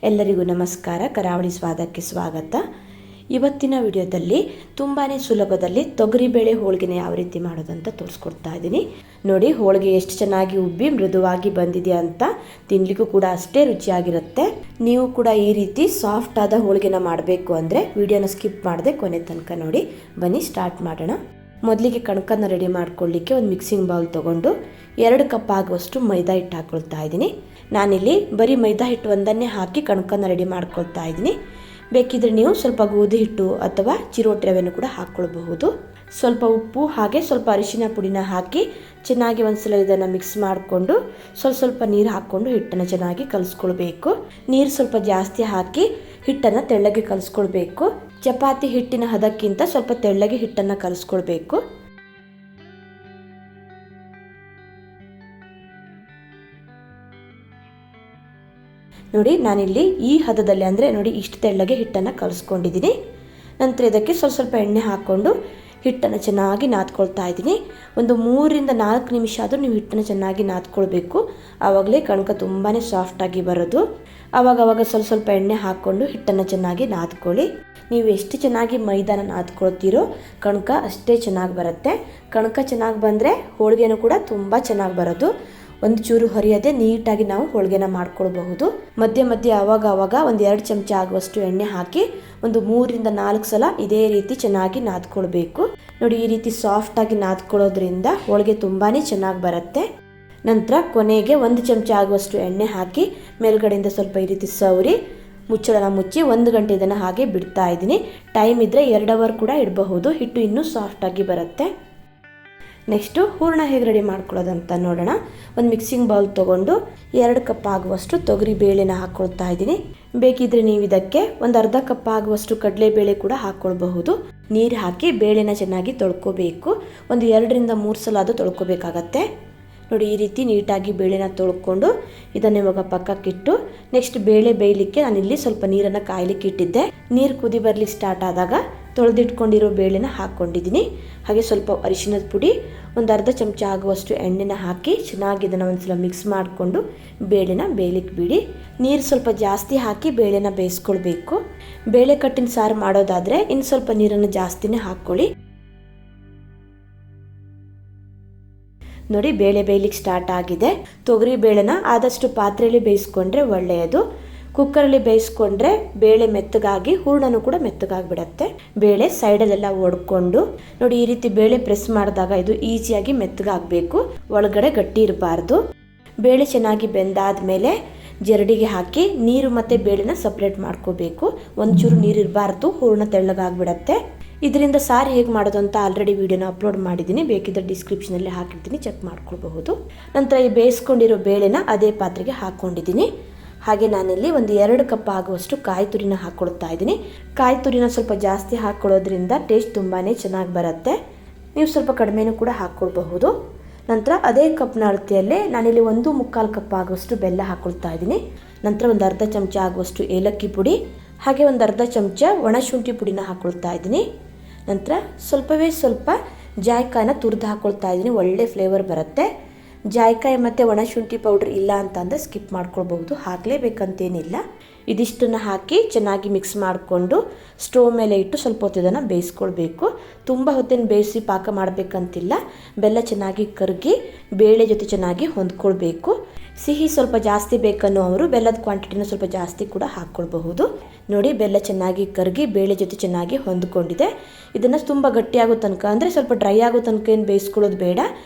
ಎಲ್ಲರಿಗೂ ನಮಸ್ಕಾರ. ಕರಾವಳಿ ಸ್ವಾದಕ್ಕೆ ಸ್ವಾಗತ. ಇವತ್ತಿನ ವಿಡಿಯೋದಲ್ಲಿ ತುಂಬಾ ಸುಲಭದಲ್ಲಿ ತೊಗರಿಬೇಳೆ ಹೋಳಿಗೆನ ಯಾವ ರೀತಿ ಮಾಡೋದಂತ ತೋರಿಸ್ಕೊಡ್ತಾ ಇದ್ದೀನಿ. ನೋಡಿ, ಹೋಳಿಗೆ ಎಷ್ಟು ಚೆನ್ನಾಗಿ ಉಬ್ಬಿ ಮೃದುವಾಗಿ ಬಂದಿದೆ ಅಂತ. ತಿನ್ಲಿಕ್ಕೂ ಕೂಡ ಅಷ್ಟೇ ರುಚಿಯಾಗಿರುತ್ತೆ. ನೀವು ಕೂಡ ಈ ರೀತಿ ಸಾಫ್ಟ್ ಆದ ಹೋಳಿಗೆನ ಮಾಡಬೇಕು ಅಂದರೆ ವಿಡಿಯೋನ ಸ್ಕಿಪ್ ಮಾಡದೆ ಕೊನೆ ತನಕ ನೋಡಿ. ಬನ್ನಿ ಸ್ಟಾರ್ಟ್ ಮಾಡೋಣ. ಮೊದಲಿಗೆ ಕಣಕನ್ನು ರೆಡಿ ಮಾಡ್ಕೊಳ್ಳಿಕ್ಕೆ ಒಂದು ಮಿಕ್ಸಿಂಗ್ ಬೌಲ್ ತೊಗೊಂಡು 2 ಕಪ್ ಆಗುವಷ್ಟು ಮೈದಾ ಹಿಟ್ಟು ಹಾಕ್ಕೊಳ್ತಾ ಇದ್ದೀನಿ. ನಾನಿಲ್ಲಿ ಬರೀ ಮೈದಾ ಹಿಟ್ಟು ಒಂದನ್ನೇ ಹಾಕಿ ಕಣಕನ್ನು ರೆಡಿ ಮಾಡ್ಕೊಳ್ತಾ ಇದ್ದೀನಿ. ಬೇಕಿದ್ರೆ ನೀವು ಸ್ವಲ್ಪ ಗೋಧಿ ಹಿಟ್ಟು ಅಥವಾ ಚಿರೋಟಿ ರವೆನೂ ಕೂಡ ಹಾಕ್ಕೊಳ್ಬಹುದು. ಸ್ವಲ್ಪ ಉಪ್ಪು ಹಾಗೆ ಸ್ವಲ್ಪ ಅರಿಶಿನ ಪುಡಿನ ಹಾಕಿ ಚೆನ್ನಾಗಿ ಒಂದ್ಸಲ ಇದನ್ನು ಮಿಕ್ಸ್ ಮಾಡಿಕೊಂಡು ಸ್ವಲ್ಪ ನೀರು ಹಾಕ್ಕೊಂಡು ಹಿಟ್ಟನ್ನು ಚೆನ್ನಾಗಿ ಕಲಿಸ್ಕೊಳ್ಬೇಕು. ನೀರು ಸ್ವಲ್ಪ ಜಾಸ್ತಿ ಹಾಕಿ ಹಿಟ್ಟನ್ನು ತೆಳ್ಳಗೆ ಕಲಿಸ್ಕೊಳ್ಬೇಕು. ಚಪಾತಿ ಹಿಟ್ಟಿನ ಹದಕ್ಕಿಂತ ಸ್ವಲ್ಪ ತೆಳ್ಳಗೆ ಹಿಟ್ಟನ್ನು ಕಲಿಸ್ಕೊಳ್ಬೇಕು. ನೋಡಿ, ನಾನಿಲ್ಲಿ ಈ ಹದದಲ್ಲಿ ಅಂದರೆ ನೋಡಿ ಇಷ್ಟು ತೆಳ್ಳಗೆ ಹಿಟ್ಟನ್ನು ಕಲಿಸ್ಕೊಂಡಿದ್ದೀನಿ. ನಂತರ ಇದಕ್ಕೆ ಸ್ವಲ್ಪ ಎಣ್ಣೆ ಹಾಕ್ಕೊಂಡು ಹಿಟ್ಟನ್ನು ಚೆನ್ನಾಗಿ ನಾದ್ಕೊಳ್ತಾ ಇದ್ದೀನಿ. ಒಂದು 3ರಿಂದ 4 ನಿಮಿಷ ಆದರೂ ನೀವು ಹಿಟ್ಟನ್ನು ಚೆನ್ನಾಗಿ ನಾದ್ಕೊಳ್ಬೇಕು. ಆವಾಗಲೇ ಕಣಕ ತುಂಬಾ ಸಾಫ್ಟಾಗಿ ಬರೋದು. ಆವಾಗ ಸ್ವಲ್ಪ ಎಣ್ಣೆ ಹಾಕ್ಕೊಂಡು ಹಿಟ್ಟನ್ನು ಚೆನ್ನಾಗಿ ನಾದ್ಕೊಳ್ಳಿ. ನೀವು ಎಷ್ಟು ಚೆನ್ನಾಗಿ ಮೈದಾನ ನಾದ್ಕೊಳ್ತೀರೋ ಕಣಕ ಅಷ್ಟೇ ಚೆನ್ನಾಗಿ ಬರುತ್ತೆ. ಕಣಕ ಚೆನ್ನಾಗಿ ಬಂದರೆ ಹೋಳಿಗೆನೂ ಕೂಡ ತುಂಬ ಚೆನ್ನಾಗಿ ಬರೋದು. ಒಂದು ಚೂರು ಹೊರಿಯದೆ ನೀಟಾಗಿ ನಾವು ಹೋಳಿಗೆನ ಮಾಡ್ಕೊಳ್ಬಹುದು. ಮಧ್ಯೆ ಆವಾಗ ಒಂದು 2 ಚಮಚ ಆಗುವಷ್ಟು ಎಣ್ಣೆ ಹಾಕಿ ಒಂದು 3ರಿಂದ 4 ಸಲ ಇದೇ ರೀತಿ ಚೆನ್ನಾಗಿ ನಾದ್ಕೊಳ್ಬೇಕು. ನೋಡಿ, ಈ ರೀತಿ ಸಾಫ್ಟಾಗಿ ನಾದ್ಕೊಳ್ಳೋದ್ರಿಂದ ಹೋಳಿಗೆ ತುಂಬಾ ಚೆನ್ನಾಗಿ ಬರುತ್ತೆ. ನಂತರ ಕೊನೆಗೆ 1 ಚಮಚ ಆಗುವಷ್ಟು ಎಣ್ಣೆ ಹಾಕಿ ಮೇಲ್ಗಡೆಯಿಂದ ಸ್ವಲ್ಪ ಈ ರೀತಿ ಸವರಿ ಮುಚ್ಚಳನ ಮುಚ್ಚಿ 1 ಗಂಟೆ ಇದನ್ನು ಹಾಗೆ ಬಿಡ್ತಾ ಇದ್ದೀನಿ. ಟೈಮ್ ಇದ್ದರೆ 2 ಅವರ್ ಕೂಡ ಇಡಬಹುದು. ಹಿಟ್ಟು ಇನ್ನೂ ಸಾಫ್ಟಾಗಿ ಬರುತ್ತೆ. ನೆಕ್ಸ್ಟು ಹೂರಣ ಹೇಗೆ ರೆಡಿ ಮಾಡ್ಕೊಳ್ಳೋದಂತ ನೋಡೋಣ. ಒಂದು ಮಿಕ್ಸಿಂಗ್ ಬೌಲ್ ತೊಗೊಂಡು 2 ಕಪ್ ಆಗುವಷ್ಟು ತೊಗರಿ ಬೇಳೆನ ಹಾಕ್ಕೊಳ್ತಾ ಇದ್ದೀನಿ. ಬೇಕಿದ್ರೆ ನೀವು ಇದಕ್ಕೆ ಒಂದು ಅರ್ಧ ಕಪ್ ಆಗುವಷ್ಟು ಕಡಲೆಬೇಳೆ ಕೂಡ ಹಾಕ್ಕೊಳ್ಬಹುದು. ನೀರು ಹಾಕಿ ಬೇಳೆನ ಚೆನ್ನಾಗಿ ತೊಳ್ಕೊಬೇಕು. ಒಂದು 2ರಿಂದ 3 ಸಲ ಅದು ತೊಳ್ಕೊಬೇಕಾಗತ್ತೆ. ನೋಡಿ, ಈ ರೀತಿ ನೀಟಾಗಿ ಬೇಳೆನ ತೊಳ್ಕೊಂಡು ಇದನ್ನು ಇವಾಗ ಪಕ್ಕಕ್ಕಿಟ್ಟು ನೆಕ್ಸ್ಟ್ ಬೇಳೆ ಬೇಯಲಿಕ್ಕೆ ನಾನಿಲ್ಲಿ ಸ್ವಲ್ಪ ನೀರನ್ನು ಕಾಯಲಿಕ್ಕೆ ಇಟ್ಟಿದ್ದೆ. ನೀರು ಕುದಿ ಬರಲಿಕ್ಕೆ ಸ್ಟಾರ್ಟ್ ಆದಾಗ ತೊಳೆದಿಟ್ಕೊಂಡಿರೋ ಬೇಳೆನ ಹಾಕ್ಕೊಂಡಿದ್ದೀನಿ. ಹಾಗೆ ಸ್ವಲ್ಪ ಅರಿಶಿನದ ಪುಡಿ, ಒಂದು ಅರ್ಧ ಚಮಚ ಆಗುವಷ್ಟು ಎಣ್ಣೆನ ಹಾಕಿ ಚೆನ್ನಾಗಿ ಇದನ್ನು ಒಂದ್ಸಲ ಮಿಕ್ಸ್ ಮಾಡಿಕೊಂಡು ಬೇಳೆನ ಬೇಯಲಿಕ್ಕೆ ಬಿಡಿ. ನೀರು ಸ್ವಲ್ಪ ಜಾಸ್ತಿ ಹಾಕಿ ಬೇಳೆನ ಬೇಯಿಸ್ಕೊಳ್ಬೇಕು. ಬೇಳೆ ಕಟ್ಟಿನ ಸಾರು ಮಾಡೋದಾದರೆ ಇನ್ನು ಸ್ವಲ್ಪ ನೀರನ್ನು ಜಾಸ್ತಿನೇ ಹಾಕ್ಕೊಳ್ಳಿ. ನೋಡಿ, ಬೇಳೆ ಬೇಯಲಿಕ್ಕೆ ಸ್ಟಾರ್ಟ್ ಆಗಿದೆ. ತೊಗರಿ ಬೇಳೆನ ಆದಷ್ಟು ಪಾತ್ರೆಯಲ್ಲಿ ಬೇಯಿಸ್ಕೊಂಡ್ರೆ ಒಳ್ಳೆಯದು. ಕುಕ್ಕರಲ್ಲಿ ಬೇಯಿಸ್ಕೊಂಡ್ರೆ ಬೇಳೆ ಮೆತ್ತಗಾಗಿ ಹೂರಣನೂ ಕೂಡ ಮೆತ್ತಗಾಗಿಬಿಡತ್ತೆ. ಬೇಳೆ ಸೈಡಲ್ಲೆಲ್ಲ ಒಡ್ಕೊಂಡು ನೋಡಿ, ಈ ರೀತಿ ಬೇಳೆ ಪ್ರೆಸ್ ಮಾಡಿದಾಗ ಇದು ಈಸಿಯಾಗಿ ಮೆತ್ತಗಾಗಬೇಕು, ಒಳಗಡೆ ಗಟ್ಟಿ ಇರಬಾರ್ದು. ಬೇಳೆ ಚೆನ್ನಾಗಿ ಬೆಂದಾದ್ಮೇಲೆ ಜರಡಿಗೆ ಹಾಕಿ ನೀರು ಮತ್ತು ಬೇಳೆನ ಸಪ್ರೇಟ್ ಮಾಡ್ಕೋಬೇಕು. ಒಂಚೂರು ನೀರು ಇರಬಾರ್ದು, ಹೂರಣ ತೆಳ್ಳಗಾಗ್ಬಿಡತ್ತೆ. ಇದರಿಂದ ಸಾರು ಹೇಗೆ ಮಾಡೋದು ಅಂತ ಆಲ್ರೆಡಿ ವಿಡಿಯೋನ ಅಪ್ಲೋಡ್ ಮಾಡಿದ್ದೀನಿ. ಬೇಕಿದ್ದರೆ ಡಿಸ್ಕ್ರಿಪ್ಷನಲ್ಲಿ ಹಾಕಿರ್ತೀನಿ, ಚೆಕ್ ಮಾಡ್ಕೊಳ್ಬಹುದು. ನಂತರ ಈ ಬೇಯಿಸ್ಕೊಂಡಿರೋ ಬೇಳೆನ ಅದೇ ಪಾತ್ರೆಗೆ ಹಾಕ್ಕೊಂಡಿದ್ದೀನಿ. ಹಾಗೆ ನಾನಿಲ್ಲಿ ಒಂದು 2 ಕಪ್ ಆಗುವಷ್ಟು ಕಾಯಿ ತುರಿನ ಹಾಕ್ಕೊಳ್ತಾ ಇದ್ದೀನಿ. ಕಾಯಿ ತುರಿನ ಸ್ವಲ್ಪ ಜಾಸ್ತಿ ಹಾಕ್ಕೊಳ್ಳೋದ್ರಿಂದ ಟೇಸ್ಟ್ ತುಂಬಾ ಚೆನ್ನಾಗಿ ಬರುತ್ತೆ. ನೀವು ಸ್ವಲ್ಪ ಕಡಿಮೆನೂ ಕೂಡ ಹಾಕ್ಕೊಳ್ಬಹುದು. ನಂತರ ಅದೇ ಕಪ್ನ ಅಳತೆಯಲ್ಲೇ ನಾನಿಲ್ಲಿ 1/4 ಕಪ್ ಆಗುವಷ್ಟು ಬೆಲ್ಲ ಹಾಕ್ಕೊಳ್ತಾ ಇದ್ದೀನಿ. ನಂತರ ಒಂದು ಅರ್ಧ ಚಮಚ ಆಗುವಷ್ಟು ಏಲಕ್ಕಿ ಪುಡಿ, ಹಾಗೆ ಒಂದು ಅರ್ಧ ಚಮಚ ಒಣಶುಂಠಿ ಪುಡಿನ ಹಾಕ್ಕೊಳ್ತಾ ಇದ್ದೀನಿ. ನಂತರ ಸ್ವಲ್ಪ ಜಾಯಿಕಾಯಿನ ತುರಿದು ಹಾಕ್ಕೊಳ್ತಾ ಇದ್ದೀನಿ. ಒಳ್ಳೆ ಫ್ಲೇವರ್ ಬರುತ್ತೆ. ಜಾಯಿಕಾಯಿ ಮತ್ತು ಒಣಶುಂಠಿ ಪೌಡ್ರ್ ಇಲ್ಲ ಅಂತಂದರೆ ಸ್ಕಿಪ್ ಮಾಡ್ಕೊಳ್ಬಹುದು, ಹಾಕಲೇಬೇಕಂತೇನಿಲ್ಲ. ಇದಿಷ್ಟನ್ನು ಹಾಕಿ ಚೆನ್ನಾಗಿ ಮಿಕ್ಸ್ ಮಾಡಿಕೊಂಡು ಸ್ಟೋವ್ ಮೇಲೆ ಇಟ್ಟು ಸ್ವಲ್ಪ ಹೊತ್ತು ಇದನ್ನು ಬೇಯಿಸ್ಕೊಳ್ಬೇಕು. ತುಂಬ ಹೊತ್ತೇನು ಬೇಯಿಸಿ ಪಾಕ ಮಾಡಬೇಕಂತಿಲ್ಲ. ಬೆಲ್ಲ ಚೆನ್ನಾಗಿ ಕರಗಿ ಬೇಳೆ ಜೊತೆ ಚೆನ್ನಾಗಿ ಹೊಂದ್ಕೊಳ್ಬೇಕು. ಸಿಹಿ ಸ್ವಲ್ಪ ಜಾಸ್ತಿ ಬೇಕನ್ನೋ ಅವರು ಬೆಲ್ಲದ ಕ್ವಾಂಟಿಟಿನ ಸ್ವಲ್ಪ ಜಾಸ್ತಿ ಕೂಡ ಹಾಕ್ಕೊಳ್ಬಹುದು. ನೋಡಿ, ಬೆಲ್ಲ ಚೆನ್ನಾಗಿ ಕರಗಿ ಬೇಳೆ ಜೊತೆ ಚೆನ್ನಾಗಿ ಹೊಂದ್ಕೊಂಡಿದೆ. ಇದನ್ನು ತುಂಬ ಗಟ್ಟಿಯಾಗೋ ತನಕ ಅಂದರೆ ಸ್ವಲ್ಪ ಡ್ರೈ ಆಗೋ ತನಕ ಏನು ಬೇಯಿಸ್ಕೊಳ್ಳೋದು ಬೇಡ.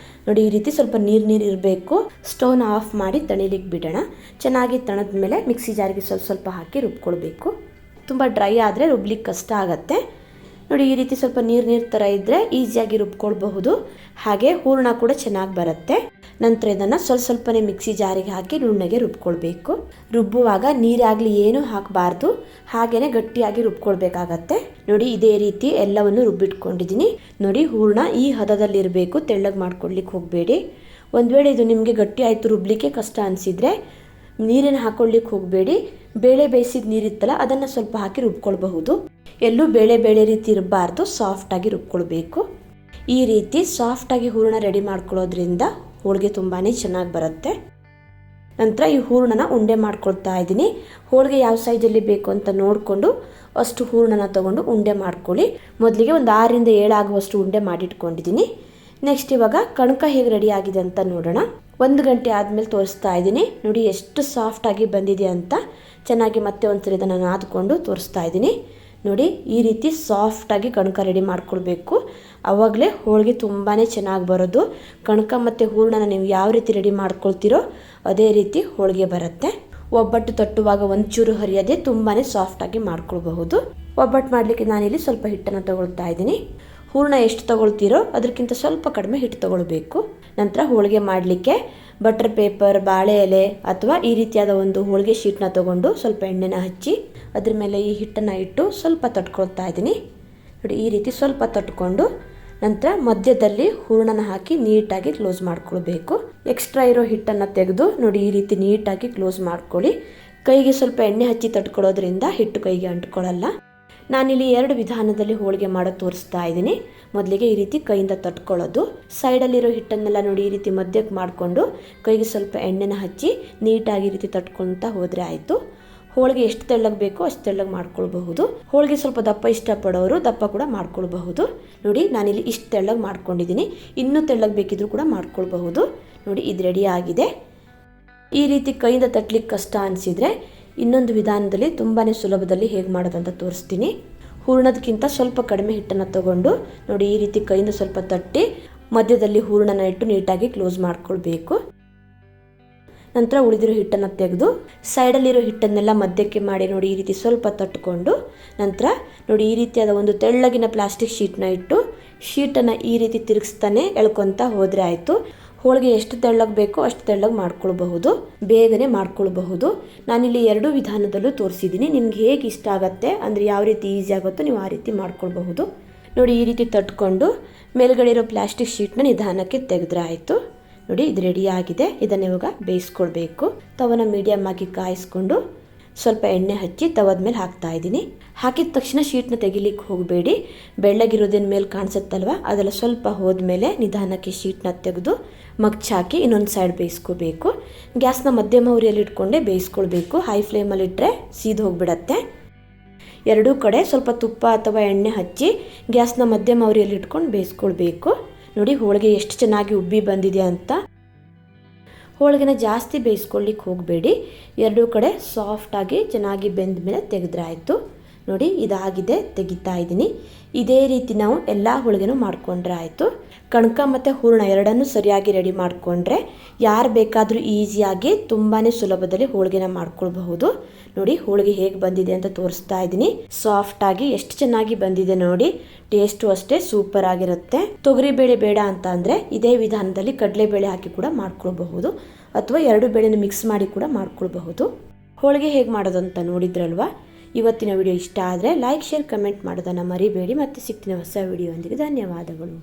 ನೋಡಿ, ಈ ರೀತಿ ಸ್ವಲ್ಪ ನೀರು ಇರಬೇಕು. ಸ್ಟವ್ನ ಆಫ್ ಮಾಡಿ ತಣಿಲಿಕ್ಕೆ ಬಿಡೋಣ. ಚೆನ್ನಾಗಿ ತಣದ ಮೇಲೆ ಮಿಕ್ಸಿ ಜಾರಿಗೆ ಸ್ವಲ್ಪ ಹಾಕಿ ರುಬ್ಕೊಳ್ಬೇಕು. ತುಂಬ ಡ್ರೈ ಆದರೆ ರುಬ್ಲಿಕ್ಕೆ ಕಷ್ಟ ಆಗುತ್ತೆ. ನೋಡಿ, ಈ ರೀತಿ ಸ್ವಲ್ಪ ನೀರು ಥರ ಇದ್ದರೆ ಈಸಿಯಾಗಿ ರುಬ್ಕೊಳ್ಬಹುದು. ಹಾಗೆ ಹೂರಣ ಕೂಡ ಚೆನ್ನಾಗಿ ಬರುತ್ತೆ. ನಂತರ ಇದನ್ನು ಸ್ವಲ್ಪನೇ ಮಿಕ್ಸಿ ಜಾರಿಗೆ ಹಾಕಿ ನುಣ್ಣಗೆ ರುಬ್ಕೊಳ್ಬೇಕು. ರುಬ್ಬುವಾಗ ನೀರಾಗಲಿ ಏನೂ ಹಾಕಬಾರ್ದು, ಹಾಗೆಯೇ ಗಟ್ಟಿಯಾಗಿ ರುಬ್ಕೊಳ್ಬೇಕಾಗತ್ತೆ. ನೋಡಿ, ಇದೇ ರೀತಿ ಎಲ್ಲವನ್ನು ರುಬ್ಬಿಟ್ಕೊಂಡಿದ್ದೀನಿ. ನೋಡಿ, ಹೂರಣ ಈ ಹದದಲ್ಲಿರಬೇಕು, ತೆಳ್ಳಗೆ ಮಾಡ್ಕೊಳ್ಲಿಕ್ಕೆ ಹೋಗಬೇಡಿ. ಒಂದು ವೇಳೆ ಇದು ನಿಮಗೆ ಗಟ್ಟಿ ಆಯಿತು, ರುಬ್ಲಿಕ್ಕೆ ಕಷ್ಟ ಅನಿಸಿದರೆ ನೀರನ್ನು ಹಾಕ್ಕೊಳ್ಳಿಕ್ಕೆ ಹೋಗಬೇಡಿ. ಬೇಳೆ ಬೇಯಿಸಿದ ನೀರಿತ್ತಲ್ಲ ಅದನ್ನು ಸ್ವಲ್ಪ ಹಾಕಿ ರುಬ್ಕೊಳ್ಬಹುದು. ಎಲ್ಲೂ ಬೇಳೆ ರೀತಿ ಇರಬಾರ್ದು, ಸಾಫ್ಟಾಗಿ ರುಬ್ಕೊಳ್ಬೇಕು. ಈ ರೀತಿ ಸಾಫ್ಟಾಗಿ ಹೂರಣ ರೆಡಿ ಮಾಡ್ಕೊಳ್ಳೋದ್ರಿಂದ ಹೋಳಿಗೆ ತುಂಬಾ ಚೆನ್ನಾಗಿ ಬರುತ್ತೆ. ನಂತರ ಈ ಹೂರಣನ ಉಂಡೆ ಮಾಡ್ಕೊಳ್ತಾ ಇದ್ದೀನಿ. ಹೋಳಿಗೆ ಯಾವ ಸೈಜಲ್ಲಿ ಬೇಕು ಅಂತ ನೋಡಿಕೊಂಡು ಅಷ್ಟು ಹೂರಣನ ತೊಗೊಂಡು ಉಂಡೆ ಮಾಡ್ಕೊಳ್ಳಿ. ಮೊದಲಿಗೆ ಒಂದು 6ರಿಂದ 7 ಆಗುವಷ್ಟು ಉಂಡೆ ಮಾಡಿಟ್ಕೊಂಡಿದ್ದೀನಿ. ನೆಕ್ಸ್ಟ್ ಇವಾಗ ಕಣಕ ಹೇಗೆ ರೆಡಿ ಆಗಿದೆ ಅಂತ ನೋಡೋಣ. 1 ಗಂಟೆ ಆದಮೇಲೆ ತೋರಿಸ್ತಾ ಇದ್ದೀನಿ. ನೋಡಿ ಎಷ್ಟು ಸಾಫ್ಟಾಗಿ ಬಂದಿದೆ ಅಂತ. ಚೆನ್ನಾಗಿ ಮತ್ತೆ ಒಂದ್ಸರಿ ಇದನ್ನು ನಾದ್ಕೊಂಡು ತೋರಿಸ್ತಾ ಇದ್ದೀನಿ. ನೋಡಿ ಈ ರೀತಿ ಸಾಫ್ಟಾಗಿ ಕಣಕ ರೆಡಿ ಮಾಡ್ಕೊಳ್ಬೇಕು. ಆವಾಗಲೇ ಹೋಳಿಗೆ ತುಂಬಾ ಚೆನ್ನಾಗಿ ಬರೋದು. ಕಣಕ ಮತ್ತು ಹೂರಣನ ನೀವು ಯಾವ ರೀತಿ ರೆಡಿ ಮಾಡ್ಕೊಳ್ತೀರೋ ಅದೇ ರೀತಿ ಹೋಳಿಗೆ ಬರುತ್ತೆ. ಒಬ್ಬಟ್ಟು ತಟ್ಟುವಾಗ ಒಂಚೂರು ಹರಿಯದೆ ತುಂಬಾ ಸಾಫ್ಟಾಗಿ ಮಾಡ್ಕೊಳ್ಬಹುದು. ಒಬ್ಬಟ್ಟು ಮಾಡಲಿಕ್ಕೆ ನಾನಿಲ್ಲಿ ಸ್ವಲ್ಪ ಹಿಟ್ಟನ್ನು ತಗೊಳ್ತಾ ಇದ್ದೀನಿ. ಹೂರಣ ಎಷ್ಟು ತಗೊಳ್ತೀರೋ ಅದಕ್ಕಿಂತ ಸ್ವಲ್ಪ ಕಡಿಮೆ ಹಿಟ್ಟು ತಗೊಳ್ಬೇಕು. ನಂತರ ಹೋಳಿಗೆ ಮಾಡಲಿಕ್ಕೆ ಬಟರ್ ಪೇಪರ್, ಬಾಳೆ ಎಲೆ ಅಥವಾ ಈ ರೀತಿಯಾದ ಒಂದು ಹೋಳಿಗೆ ಶೀಟ್ನ ತಗೊಂಡು ಸ್ವಲ್ಪ ಎಣ್ಣೆನ ಹಚ್ಚಿ ಅದ್ರ ಮೇಲೆ ಈ ಹಿಟ್ಟನ್ನು ಇಟ್ಟು ಸ್ವಲ್ಪ ತಟ್ಕೊಳ್ತಾ ಇದ್ದೀನಿ. ನೋಡಿ ಈ ರೀತಿ ಸ್ವಲ್ಪ ತಟ್ಕೊಂಡು ನಂತರ ಮಧ್ಯದಲ್ಲಿ ಹೂರಣನ ಹಾಕಿ ನೀಟಾಗಿ ಕ್ಲೋಸ್ ಮಾಡ್ಕೊಳ್ಬೇಕು. ಎಕ್ಸ್ಟ್ರಾ ಇರೋ ಹಿಟ್ಟನ್ನು ತೆಗೆದು ನೋಡಿ ಈ ರೀತಿ ನೀಟಾಗಿ ಕ್ಲೋಸ್ ಮಾಡ್ಕೊಳ್ಳಿ. ಕೈಗೆ ಸ್ವಲ್ಪ ಎಣ್ಣೆ ಹಚ್ಚಿ ತಟ್ಕೊಳ್ಳೋದ್ರಿಂದ ಹಿಟ್ಟು ಕೈಗೆ ಅಂಟ್ಕೊಳ್ಳಲ್ಲ. ನಾನಿಲ್ಲಿ 2 ವಿಧಾನದಲ್ಲಿ ಹೋಳಿಗೆ ಮಾಡೋದು ತೋರಿಸ್ತಾ ಇದ್ದೀನಿ. ಮೊದಲಿಗೆ ಈ ರೀತಿ ಕೈಯಿಂದ ತಟ್ಕೊಳ್ಳೋದು. ಸೈಡಲ್ಲಿರೋ ಹಿಟ್ಟನ್ನೆಲ್ಲ ನೋಡಿ ಈ ರೀತಿ ಮಧ್ಯಕ್ಕೆ ಮಾಡಿಕೊಂಡು ಕೈಗೆ ಸ್ವಲ್ಪ ಎಣ್ಣೆನ ಹಚ್ಚಿ ನೀಟಾಗಿ ಈ ರೀತಿ ತಟ್ಕೊಳ್ತಾ ಹೋದರೆ ಆಯಿತು. ಹೋಳಿಗೆ ಎಷ್ಟು ತೆಳ್ಳಗೆ ಬೇಕೋ ಅಷ್ಟು ತೆಳ್ಳಗೆ ಮಾಡ್ಕೊಳ್ಬಹುದು. ಹೋಳಿಗೆ ಸ್ವಲ್ಪ ದಪ್ಪ ಇಷ್ಟಪಡೋರು ದಪ್ಪ ಕೂಡ ಮಾಡ್ಕೊಳ್ಬಹುದು. ನೋಡಿ ನಾನಿಲ್ಲಿ ಇಷ್ಟು ತೆಳ್ಳಗೆ ಮಾಡ್ಕೊಂಡಿದ್ದೀನಿ. ಇನ್ನೂ ತೆಳ್ಳಗೆ ಬೇಕಿದ್ರೂ ಕೂಡ ಮಾಡ್ಕೊಳ್ಬಹುದು. ನೋಡಿ ಇದು ರೆಡಿ ಆಗಿದೆ. ಈ ರೀತಿ ಕೈಯಿಂದ ತಟ್ಟಲಿಕ್ಕೆ ಕಷ್ಟ ಅನಿಸಿದರೆ ಇನ್ನೊಂದು ವಿಧಾನದಲ್ಲಿ ತುಂಬಾ ಸುಲಭದಲ್ಲಿ ಹೇಗೆ ಮಾಡೋದು ಅಂತ ತೋರಿಸ್ತೀನಿ. ಹೂರಣದಕ್ಕಿಂತ ಸ್ವಲ್ಪ ಕಡಿಮೆ ಹಿಟ್ಟನ್ನು ತಗೊಂಡು ನೋಡಿ ಈ ರೀತಿ ಕೈಯಿಂದ ಸ್ವಲ್ಪ ತಟ್ಟಿ ಮಧ್ಯದಲ್ಲಿ ಹೂರಣನ ಇಟ್ಟು ನೀಟಾಗಿ ಕ್ಲೋಸ್ ಮಾಡ್ಕೊಳ್ಬೇಕು. ನಂತರ ಉಳಿದಿರೋ ಹಿಟ್ಟನ್ನು ತೆಗೆದು ಸೈಡಲ್ಲಿರೋ ಹಿಟ್ಟನ್ನೆಲ್ಲ ಮಧ್ಯಕ್ಕೆ ಮಾಡಿ ನೋಡಿ ಈ ರೀತಿ ಸ್ವಲ್ಪ ತಟ್ಕೊಂಡು ನಂತರ ನೋಡಿ ಈ ರೀತಿಯಾದ ಒಂದು ತೆಳ್ಳಗಿನ ಪ್ಲಾಸ್ಟಿಕ್ ಶೀಟ್ನ ಇಟ್ಟು ಶೀಟನ್ನು ಈ ರೀತಿ ತಿರುಗಿಸ್ತಾನೆ ಎಳ್ಕೊತಾ ಹೋದರೆ ಆಯಿತು. ಹೋಳಿಗೆ ಎಷ್ಟು ತೆಳ್ಳಗೆ ಬೇಕೋ ಅಷ್ಟು ತೆಳ್ಳಗೆ ಮಾಡ್ಕೊಳ್ಬಹುದು. ಬೇಗನೆ ಮಾಡ್ಕೊಳ್ಬಹುದು. ನಾನಿಲ್ಲಿ 2 ವಿಧಾನದಲ್ಲೂ ತೋರಿಸಿದ್ದೀನಿ. ನಿಮ್ಗೆ ಹೇಗೆ ಇಷ್ಟ ಆಗುತ್ತೆ ಅಂದರೆ ಯಾವ ರೀತಿ ಈಸಿ ಆಗುತ್ತೋ ನೀವು ಆ ರೀತಿ ಮಾಡ್ಕೊಳ್ಬಹುದು. ನೋಡಿ ಈ ರೀತಿ ತಟ್ಕೊಂಡು ಮೇಲ್ಗಡೆ ಇರೋ ಪ್ಲಾಸ್ಟಿಕ್ ಶೀಟ್ನ ನಿಧಾನಕ್ಕೆ ತೆಗೆದ್ರೆ ಆಯಿತು. ನೋಡಿ ಇದು ರೆಡಿ ಆಗಿದೆ. ಇದನ್ನು ಇವಾಗ ಬೇಯಿಸ್ಕೊಳ್ಬೇಕು. ತವನ ಮೀಡಿಯಮ್ ಆಗಿ ಕಾಯಿಸ್ಕೊಂಡು ಸ್ವಲ್ಪ ಎಣ್ಣೆ ಹಚ್ಚಿ ತವದ ಮೇಲೆ ಹಾಕ್ತಾ ಇದ್ದೀನಿ. ಹಾಕಿದ ತಕ್ಷಣ ಶೀಟ್ನ ತೆಗಿಲಿಕ್ಕೆ ಹೋಗಬೇಡಿ. ಬೆಳ್ಳಗಿರೋದೇನು ಮೇಲೆ ಕಾಣಿಸುತ್ತಲ್ವ ಅದೆಲ್ಲ ಸ್ವಲ್ಪ ಹೋದ್ಮೇಲೆ ನಿಧಾನಕ್ಕೆ ಶೀಟ್ನ ತೆಗೆದು ಮಗ್ಚಾಕಿ ಇನ್ನೊಂದು ಸೈಡ್ ಬೇಯಿಸ್ಕೋಬೇಕು. ಗ್ಯಾಸ್ನ ಮಧ್ಯಮ ಉರಿಯಲ್ಲಿ ಇಟ್ಕೊಂಡೆ ಬೇಯಿಸ್ಕೊಳ್ಬೇಕು. ಹೈ ಫ್ಲೇಮಲ್ಲಿ ಇಟ್ಟರೆ ಸೀದು ಹೋಗಿಬಿಡತ್ತೆ. ಎರಡೂ ಕಡೆ ಸ್ವಲ್ಪ ತುಪ್ಪ ಅಥವಾ ಎಣ್ಣೆ ಹಚ್ಚಿ ಗ್ಯಾಸ್ನ ಮಧ್ಯಮ ಉರಿಯಲ್ಲಿ ಇಟ್ಕೊಂಡು ಬೇಯಿಸ್ಕೊಳ್ಬೇಕು. ನೋಡಿ ಹೋಳಿಗೆ ಎಷ್ಟು ಚೆನ್ನಾಗಿ ಉಬ್ಬಿ ಬಂದಿದೆ ಅಂತ. ಹೋಳಿಗೆನ ಜಾಸ್ತಿ ಬೇಯಿಸ್ಕೊಳ್ಳಿಕ್ಕೆ ಹೋಗಬೇಡಿ. ಎರಡೂ ಕಡೆ ಸಾಫ್ಟಾಗಿ ಚೆನ್ನಾಗಿ ಬೆಂದ ಮೇಲೆ ತೆಗೆದ್ರೆ ಆಯಿತು. ನೋಡಿ ಇದಾಗಿದೆ, ತೆಗಿತಾ ಇದ್ದೀನಿ. ಇದೇ ರೀತಿ ನಾವು ಎಲ್ಲ ಹೋಳಿಗೆನೂ ಮಾಡಿಕೊಂಡ್ರೆ ಆಯಿತು. ಕಣಕ ಮತ್ತು ಹೂರಣ ಎರಡನ್ನೂ ಸರಿಯಾಗಿ ರೆಡಿ ಮಾಡಿಕೊಂಡ್ರೆ ಯಾರು ಬೇಕಾದರೂ ಈಸಿಯಾಗಿ ತುಂಬಾ ಸುಲಭದಲ್ಲಿ ಹೋಳಿಗೆನ ಮಾಡ್ಕೊಳ್ಬಹುದು. ನೋಡಿ ಹೋಳಿಗೆ ಹೇಗೆ ಬಂದಿದೆ ಅಂತ ತೋರಿಸ್ತಾ ಇದ್ದೀನಿ. ಸಾಫ್ಟಾಗಿ ಎಷ್ಟು ಚೆನ್ನಾಗಿ ಬಂದಿದೆ ನೋಡಿ. ಟೇಸ್ಟು ಅಷ್ಟೇ ಸೂಪರ್ ಆಗಿರುತ್ತೆ. ತೊಗರಿಬೇಳೆ ಬೇಡ ಅಂತ ಅಂದರೆ ಇದೇ ವಿಧಾನದಲ್ಲಿ ಕಡಲೆಬೇಳೆ ಹಾಕಿ ಕೂಡ ಮಾಡ್ಕೊಳ್ಬಹುದು ಅಥವಾ 2 ಬೇಳೆನ ಮಿಕ್ಸ್ ಮಾಡಿ ಕೂಡ ಮಾಡ್ಕೊಳ್ಬಹುದು. ಹೋಳಿಗೆ ಹೇಗೆ ಮಾಡೋದು ಅಂತ ನೋಡಿದ್ರಲ್ವಾ. ಇವತ್ತಿನ ವಿಡಿಯೋ ಇಷ್ಟ ಆದರೆ ಲೈಕ್, ಶೇರ್, ಕಮೆಂಟ್ ಮಾಡೋದನ್ನು ಮರಿಬೇಡಿ. ಮತ್ತೆ ಸಿಗ್ತೀನಿ ಹೊಸ ವಿಡಿಯೋ ಒಂದಿಗೆ. ಧನ್ಯವಾದಗಳು.